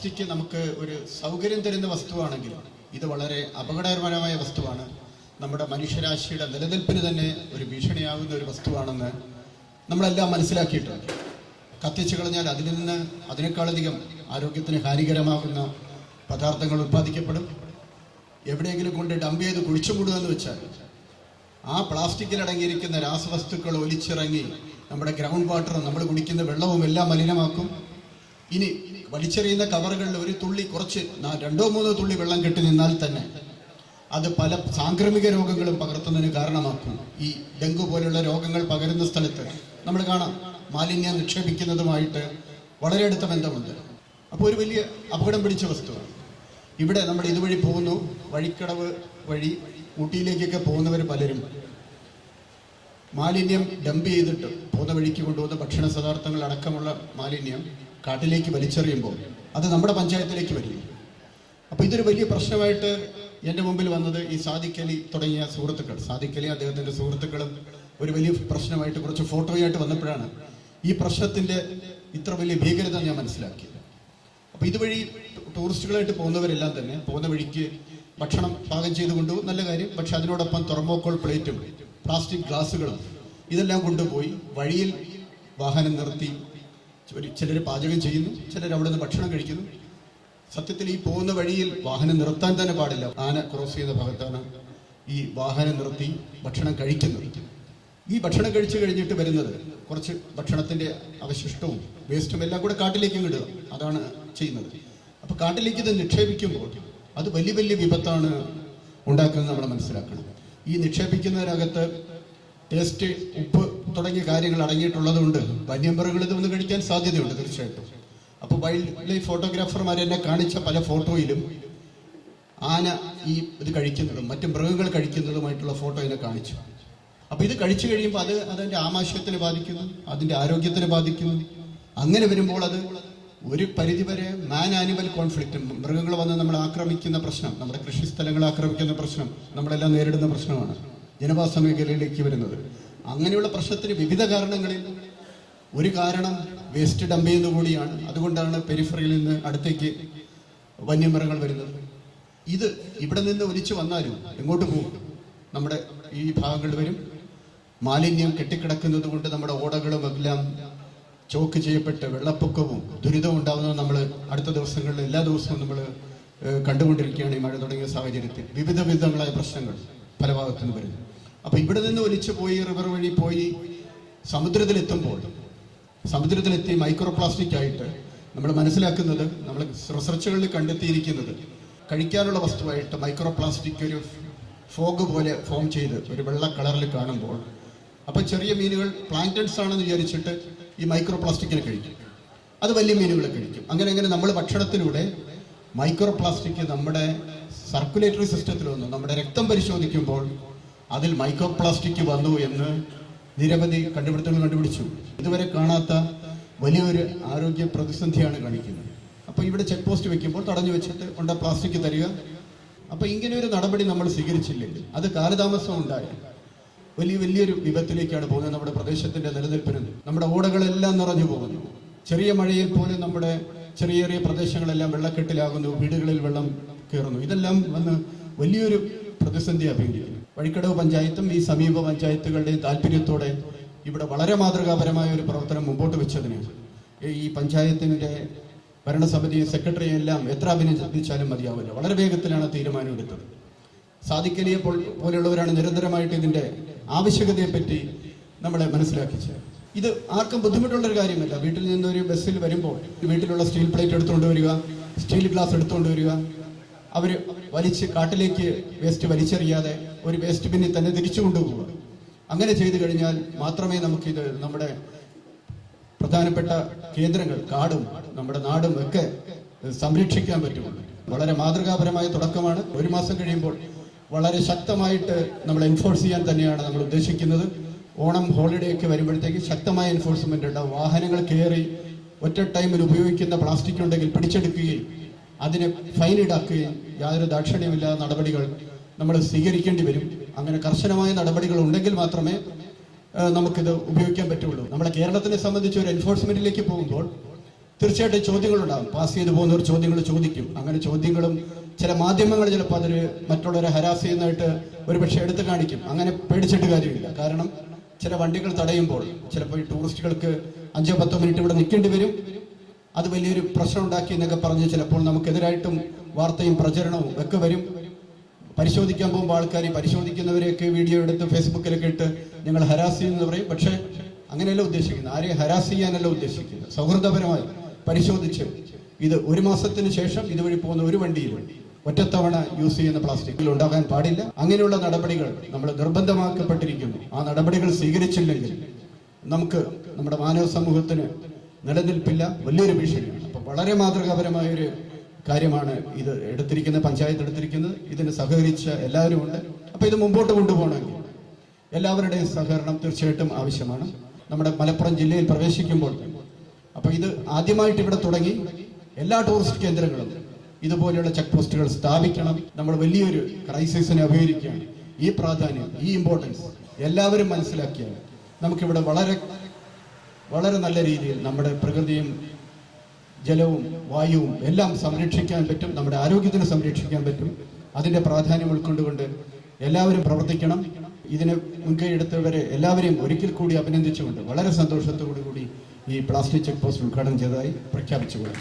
Plastic നമുക്ക് ഒരു സൗകര്യം തരുന്ന വസ്തുവാണെങ്കിൽ ഇത് വളരെ അപകടകരമായ വസ്തുവാണ്. നമ്മുടെ മനുഷ്യരാശിയുടെ നിലനിൽപ്പിന് തന്നെ ഒരു ഭീഷണിയാകുന്ന ഒരു വസ്തുവാണെന്ന് നമ്മളെല്ലാം മനസ്സിലാക്കിയിട്ടുണ്ട്. കത്തിച്ചു കളഞ്ഞാൽ അതിൽ നിന്ന് അതിനേക്കാളധികം ആരോഗ്യത്തിന് ഹാനികരമാകുന്ന പദാർത്ഥങ്ങൾ ഉത്പാദിക്കപ്പെടും. എവിടെയെങ്കിലും കൊണ്ട് ഡംപ് ചെയ്ത് കുഴിച്ചു മൂടുകയെന്ന് വെച്ചാൽ ആ പ്ലാസ്റ്റിക്കിൽ അടങ്ങിയിരിക്കുന്ന രാസവസ്തുക്കൾ ഒലിച്ചിറങ്ങി നമ്മുടെ ഗ്രൗണ്ട് വാട്ടറും നമ്മൾ കുടിക്കുന്ന വെള്ളവും എല്ലാം മലിനമാക്കും. ഇനി വലിച്ചെറിയുന്ന കവറുകളിൽ ഒരു തുള്ളി കുറച്ച് 2-3 തുള്ളി വെള്ളം കെട്ടി നിന്നാൽ തന്നെ അത് പല സാംക്രമിക രോഗങ്ങളും പകർത്തുന്നതിന് കാരണമാക്കും. ഈ ഡെങ്കു പോലുള്ള രോഗങ്ങൾ പകരുന്ന സ്ഥലത്ത് നമ്മൾ കാണാം മാലിന്യം നിക്ഷേപിക്കുന്നതുമായിട്ട് വളരെ അടുത്ത ബന്ധമുണ്ട്. അപ്പോൾ ഒരു വലിയ അപകടം പിടിച്ച വസ്തുവാണ്. ഇവിടെ നമ്മൾ ഇതുവഴി പോകുന്നു, വഴിക്കടവ് വഴി ഊട്ടിയിലേക്കൊക്കെ പോകുന്നവർ പലരും മാലിന്യം ഡംപ് ചെയ്തിട്ട് പോകുന്ന വഴിക്ക് കൊണ്ടുപോകുന്ന ഭക്ഷണ പദാർത്ഥങ്ങൾ അടക്കമുള്ള മാലിന്യം കാട്ടിലേക്ക് വലിച്ചെറിയുമ്പോൾ അത് നമ്മുടെ പഞ്ചായത്തിലേക്ക് വരും. അപ്പോൾ ഇതൊരു വലിയ പ്രശ്നമായിട്ട് എൻ്റെ മുമ്പിൽ വന്നത് ഈ സാദിഖ് അലി തുടങ്ങിയ സുഹൃത്തുക്കൾ, സാദിഖ് അലി അദ്ദേഹത്തിൻ്റെ സുഹൃത്തുക്കളും ഒരു വലിയ പ്രശ്നമായിട്ട് കുറച്ച് ഫോട്ടോയായിട്ട് വന്നപ്പോഴാണ് ഈ പ്രശ്നത്തിൻ്റെ ഇത്ര വലിയ ഭീകരത ഞാൻ മനസ്സിലാക്കിയത്. അപ്പോൾ ഇതുവഴി ടൂറിസ്റ്റുകളായിട്ട് പോകുന്നവരെല്ലാം തന്നെ പോകുന്ന വഴിക്ക് ഭക്ഷണം പാകം ചെയ്ത് കൊണ്ടുപോകും, നല്ല കാര്യം. പക്ഷെ അതിനോടൊപ്പം തെർമോക്കോൾ പ്ലേറ്റും പ്ലാസ്റ്റിക് ഗ്ലാസുകളും ഇതെല്ലാം കൊണ്ടുപോയി വഴിയിൽ വാഹനം നിർത്തി ചിലർ പാചകം ചെയ്യുന്നു, ചിലർ അവിടെ നിന്ന് ഭക്ഷണം കഴിക്കുന്നു. സത്യത്തിൽ ഈ പോകുന്ന വഴിയിൽ വാഹനം നിർത്താൻ തന്നെ പാടില്ല. ആന ക്രോസ് ചെയ്യുന്ന ഭാഗത്താണ് ഈ വാഹനം നിർത്തി ഭക്ഷണം കഴിക്കുന്നത്. ഈ ഭക്ഷണം കഴിച്ചു കഴിഞ്ഞിട്ട് വരുന്നത് കുറച്ച് ഭക്ഷണത്തിൻ്റെ അവശിഷ്ടവും വേസ്റ്റും എല്ലാം കൂടെ കാട്ടിലേക്ക് ഇടുക, അതാണ് ചെയ്യുന്നത്. അപ്പോൾ കാട്ടിലേക്ക് ഇത് നിക്ഷേപിക്കുമ്പോൾ അത് വലിയ വലിയ വിപത്താണ് ഉണ്ടാക്കുന്നത് നമ്മൾ മനസ്സിലാക്കണം. ഈ നിക്ഷേപിക്കുന്നതിനകത്ത് ടേസ്റ്റ്, ഉപ്പ് തുടങ്ങിയ കാര്യങ്ങൾ അടങ്ങിയിട്ടുള്ളത് കൊണ്ട് വന്യമൃഗങ്ങൾ ഇത് വന്ന് കഴിക്കാൻ സാധ്യതയുണ്ട് തീർച്ചയായിട്ടും. അപ്പോൾ വൈൽഡ് ലൈഫ് ഫോട്ടോഗ്രാഫർമാർ എന്നെ കാണിച്ച പല ഫോട്ടോയിലും ആന ഈ ഇത് കഴിക്കുന്നതും മറ്റു മൃഗങ്ങൾ കഴിക്കുന്നതുമായിട്ടുള്ള ഫോട്ടോ എന്നെ കാണിച്ചു. അപ്പോൾ ഇത് കഴിച്ചു കഴിയുമ്പോൾ അത് അതിൻ്റെ ആമാശയത്തിന് ബാധിക്കുന്നു, അതിൻ്റെ ആരോഗ്യത്തിന് ബാധിക്കുന്നു. അങ്ങനെ വരുമ്പോൾ അത് ഒരു പരിധിവരെ മാൻ ആനിമൽ കോൺഫ്ലിക്റ്റ്, മൃഗങ്ങൾ വന്ന് നമ്മൾ ആക്രമിക്കുന്ന പ്രശ്നം, നമ്മുടെ കൃഷി സ്ഥലങ്ങൾ ആക്രമിക്കുന്ന പ്രശ്നം നമ്മളെല്ലാം നേരിടുന്ന പ്രശ്നമാണ് ജനവാസ മേഖലയിലേക്ക് വരുന്നത്. അങ്ങനെയുള്ള പ്രശ്നത്തിന് വിവിധ കാരണങ്ങളിൽ ഒരു കാരണം വേസ്റ്റ് ഡംപ് ചെയ്യുന്ന കൂടിയാണ്. അതുകൊണ്ടാണ് പെരിഫറിയിൽ നിന്ന് അടുത്തേക്ക് വന്യമൃഗങ്ങൾ വരുന്നത്. ഇത് ഇവിടെ നിന്ന് ഒലിച്ചു വന്നാലും എങ്ങോട്ട് പോകും? നമ്മുടെ ഈ ഭാഗങ്ങളിൽ വരും. മാലിന്യം കെട്ടിക്കിടക്കുന്നത് കൊണ്ട് നമ്മുടെ ഓടകളും എല്ലാം ചോക്ക് ചെയ്യപ്പെട്ട് വെള്ളപ്പൊക്കവും ദുരിതവും ഉണ്ടാകുന്നത് നമ്മൾ അടുത്ത ദിവസങ്ങളിൽ എല്ലാ ദിവസവും നമ്മൾ കണ്ടുകൊണ്ടിരിക്കുകയാണ്. ഈ മഴ തുടങ്ങിയ സാഹചര്യത്തിൽ വിവിധ വിധങ്ങളായ പ്രശ്നങ്ങൾ പല ഭാഗത്തു നിന്ന് വരുന്നു. അപ്പോൾ ഇവിടെ നിന്ന് ഒലിച്ചു പോയി റിവർ വഴി പോയി സമുദ്രത്തിലെത്തി മൈക്രോ പ്ലാസ്റ്റിക് ആയിട്ട് നമ്മൾ മനസ്സിലാക്കുന്നത്, നമ്മൾ റിസർച്ചുകളിൽ കണ്ടെത്തിയിരിക്കുന്നത് കഴിക്കാനുള്ള വസ്തുവായിട്ട് മൈക്രോ പ്ലാസ്റ്റിക് ഒരു ഫോഗ് പോലെ ഫോം ചെയ്ത് ഒരു വെള്ള കളറിൽ കാണുമ്പോൾ അപ്പോൾ ചെറിയ മീനുകൾ പ്ലാങ്ക്ടൺസ് ആണെന്ന് വിചാരിച്ചിട്ട് ഈ മൈക്രോ പ്ലാസ്റ്റിക്കിനെ കഴിക്കും, അത് വലിയ മീനുകളെ കഴിക്കും. അങ്ങനെ നമ്മൾ ഭക്ഷണത്തിലൂടെ മൈക്രോ പ്ലാസ്റ്റിക് നമ്മുടെ സർക്കുലേറ്ററി സിസ്റ്റത്തിൽ വന്നു. നമ്മുടെ രക്തം പരിശോധിക്കുമ്പോൾ അതിൽ മൈക്രോ പ്ലാസ്റ്റിക് വന്നു എന്ന് നിരവധി കണ്ടുപിടുത്തങ്ങൾ കണ്ടുപിടിച്ചു. ഇതുവരെ കാണാത്ത വലിയൊരു ആരോഗ്യ പ്രതിസന്ധിയാണ് കാണിക്കുന്നത്. അപ്പോൾ ഇവിടെ ചെക്ക് പോസ്റ്റ് വെക്കുമ്പോൾ തടഞ്ഞു വെച്ചിട്ട് കൊണ്ട് പ്ലാസ്റ്റിക് തരിക. അപ്പോൾ ഇങ്ങനെ ഒരു നടപടി നമ്മൾ സ്വീകരിച്ചില്ലെങ്കിൽ അത് കാലതാമസം ഉണ്ടായി വലിയൊരു വിപത്തിലേക്കാണ് പോകുന്നത്. നമ്മുടെ പ്രദേശത്തിന്റെ നിലനിൽപ്പിന് നമ്മുടെ ഓടകളെല്ലാം നിറഞ്ഞു പോകുന്നു. ചെറിയ മഴയിൽ പോലും നമ്മുടെ ചെറിയ ചെറിയ പ്രദേശങ്ങളെല്ലാം വെള്ളക്കെട്ടിലാകുന്നു, വീടുകളിൽ വെള്ളം കയറുന്നു. ഇതെല്ലാം വന്ന് വലിയൊരു പ്രതിസന്ധി അഭിമുഖീകരിക്കുന്നു. വഴിക്കടവ് പഞ്ചായത്തും ഈ സമീപ പഞ്ചായത്തുകളുടെയും താല്പര്യത്തോടെ ഇവിടെ വളരെ മാതൃകാപരമായ ഒരു പ്രവർത്തനം മുമ്പോട്ട് വെച്ചതിന് ഈ പഞ്ചായത്തിൻ്റെ ഭരണസമിതി സെക്രട്ടറി എല്ലാം എത്ര അഭിനന്ദിച്ചാലും മതിയാവില്ല. വളരെ വേഗത്തിലാണ് തീരുമാനം എടുത്തത്. സാദിഖ് അലിയെ പോലെയുള്ളവരാണ് നിരന്തരമായിട്ട് ഇതിൻ്റെ ആവശ്യകതയെപ്പറ്റി നമ്മളെ മനസ്സിലാക്കിച്ചത്. ഇത് ആർക്കും ബുദ്ധിമുട്ടുള്ളൊരു കാര്യമല്ല. വീട്ടിൽ നിന്നൊരു ബസ്സിൽ വരുമ്പോൾ വീട്ടിലുള്ള സ്റ്റീൽ പ്ലേറ്റ് എടുത്തുകൊണ്ട് വരിക, സ്റ്റീൽ ഗ്ലാസ് എടുത്തുകൊണ്ട് വരിക, അവർ വലിച്ച് കാട്ടിലേക്ക് വേസ്റ്റ് വലിച്ചെറിയാതെ ഒരു വേസ്റ്റ് ബിന്നിൽ തന്നെ തിരിച്ചു കൊണ്ടുപോവുക. അങ്ങനെ ചെയ്തു കഴിഞ്ഞാൽ മാത്രമേ നമുക്കിത് നമ്മുടെ പ്രധാനപ്പെട്ട കേന്ദ്രങ്ങൾ, കാടും നമ്മുടെ നാടും ഒക്കെ സംരക്ഷിക്കാൻ പറ്റുള്ളൂ. വളരെ മാതൃകാപരമായ തുടക്കമാണ്. 1 മാസം കഴിയുമ്പോൾ വളരെ ശക്തമായിട്ട് നമ്മൾ എൻഫോഴ്സ് ചെയ്യാൻ തന്നെയാണ് നമ്മൾ ഉദ്ദേശിക്കുന്നത്. ഓണം ഹോളിഡേ ഒക്കെ വരുമ്പോഴത്തേക്ക് ശക്തമായ എൻഫോഴ്സ്മെന്റ് ഉണ്ടാവും. വാഹനങ്ങൾ കയറി ഒറ്റ ടൈമിൽ ഉപയോഗിക്കുന്ന പ്ലാസ്റ്റിക് ഉണ്ടെങ്കിൽ പിടിച്ചെടുക്കുകയും അതിന് ഫൈൻ ഈടാക്കുകയും യാതൊരു ദാക്ഷിണ്യമില്ലാത്ത നടപടികൾ നമ്മൾ സ്വീകരിക്കേണ്ടി വരും. അങ്ങനെ കർശനമായ നടപടികൾ ഉണ്ടെങ്കിൽ മാത്രമേ നമുക്കിത് ഉപയോഗിക്കാൻ പറ്റുള്ളൂ. നമ്മുടെ കേരളത്തിനെ സംബന്ധിച്ച് ഒരു എൻഫോഴ്സ്മെന്റിലേക്ക് പോകുമ്പോൾ തീർച്ചയായിട്ടും ചോദ്യങ്ങളുണ്ടാകും. പാസ് ചെയ്തു പോകുന്നവർ ചോദ്യങ്ങൾ ചോദിക്കും. അങ്ങനെ ചോദ്യങ്ങളും ചില മാധ്യമങ്ങൾ ചിലപ്പോൾ അതൊരു മറ്റുള്ളവരെ ഹരാസ് ചെയ്യുന്നതായിട്ട് ഒരു പക്ഷേ എടുത്തു കാണിക്കും. അങ്ങനെ പേടിച്ചിട്ട് കാര്യമില്ല. കാരണം ചില വണ്ടികൾ തടയുമ്പോൾ ചിലപ്പോൾ ഈ ടൂറിസ്റ്റുകൾക്ക് 5-10 മിനിറ്റ് ഇവിടെ നിൽക്കേണ്ടി വരും. അത് വലിയൊരു പ്രശ്നം ഉണ്ടാക്കി എന്നൊക്കെ പറഞ്ഞ് ചിലപ്പോൾ നമുക്കെതിരായിട്ടും വാർത്തയും പ്രചരണവും ഒക്കെ വരും. പരിശോധിക്കാൻ പോകുമ്പോൾ ആൾക്കാർ ഈ പരിശോധിക്കുന്നവരെയൊക്കെ വീഡിയോ എടുത്ത് ഫേസ്ബുക്കിലൊക്കെ ഇട്ട് ഞങ്ങൾ ഹരാസ് ചെയ്യുമെന്ന് പറയും. പക്ഷേ അങ്ങനെയല്ല ഉദ്ദേശിക്കുന്നത്. ആരെയും ഹരാസ് ചെയ്യാനല്ല ഉദ്ദേശിക്കുന്നത്. സൗഹൃദപരമായി പരിശോധിച്ച് ഇത് 1 മാസത്തിന് ശേഷം ഇതുവഴി പോകുന്ന ഒരു വണ്ടിയിലും ഒറ്റത്തവണ യൂസ് ചെയ്യുന്ന പ്ലാസ്റ്റിക്കിൽ ഉണ്ടാകാൻ പാടില്ല. അങ്ങനെയുള്ള നടപടികൾ നമ്മൾ നിർബന്ധമാക്കപ്പെട്ടിരിക്കുന്നു. ആ നടപടികൾ സ്വീകരിച്ചില്ലെങ്കിൽ നമുക്ക് നമ്മുടെ മാനവ സമൂഹത്തിന് നിലനിൽപ്പില്ല, വലിയൊരു ഭീഷണിയാണ്. അപ്പം വളരെ മാതൃകാപരമായൊരു കാര്യമാണ് ഇത് എടുത്തിരിക്കുന്നത്, പഞ്ചായത്ത് എടുത്തിരിക്കുന്നത്. ഇതിന് സഹകരിച്ച എല്ലാവരും ഉണ്ട്. അപ്പോൾ ഇത് മുമ്പോട്ട് കൊണ്ടുപോകണമെങ്കിൽ എല്ലാവരുടെയും സഹകരണം തീർച്ചയായിട്ടും ആവശ്യമാണ്. നമ്മുടെ മലപ്പുറം ജില്ലയിൽ പ്രവേശിക്കുമ്പോൾ അപ്പോൾ ഇത് ആദ്യമായിട്ട് ഇവിടെ തുടങ്ങി എല്ലാ ടൂറിസ്റ്റ് കേന്ദ്രങ്ങളും ഇതുപോലെയുള്ള ചെക്ക് പോസ്റ്റുകൾ സ്ഥാപിക്കണം. നമ്മൾ വലിയൊരു ക്രൈസിസിനെ അഭിമുഖീകരിക്കുകയാണ്. ഈ പ്രാധാന്യം, ഈ ഇമ്പോർട്ടൻസ് എല്ലാവരും മനസ്സിലാക്കിയാൽ നമുക്കിവിടെ വളരെ വളരെ നല്ല രീതിയിൽ നമ്മുടെ പ്രകൃതിയും ജലവും വായുവും എല്ലാം സംരക്ഷിക്കാൻ പറ്റും. നമ്മുടെ ആരോഗ്യത്തിന് സംരക്ഷിക്കാൻ പറ്റും. അതിൻ്റെ പ്രാധാന്യം ഉൾക്കൊണ്ടുകൊണ്ട് എല്ലാവരും പ്രവർത്തിക്കണം. ഇതിനെ മുൻകൈ എടുത്തവരെ എല്ലാവരെയും ഒരിക്കൽ കൂടി അഭിനന്ദിച്ചുകൊണ്ട് വളരെ സന്തോഷത്തോടു കൂടി ഈ പ്ലാസ്റ്റിക് ചെക്ക് പോസ്റ്റ് ഉദ്ഘാടനം ചെയ്തതായി പ്രഖ്യാപിച്ചുകൊള്ളു.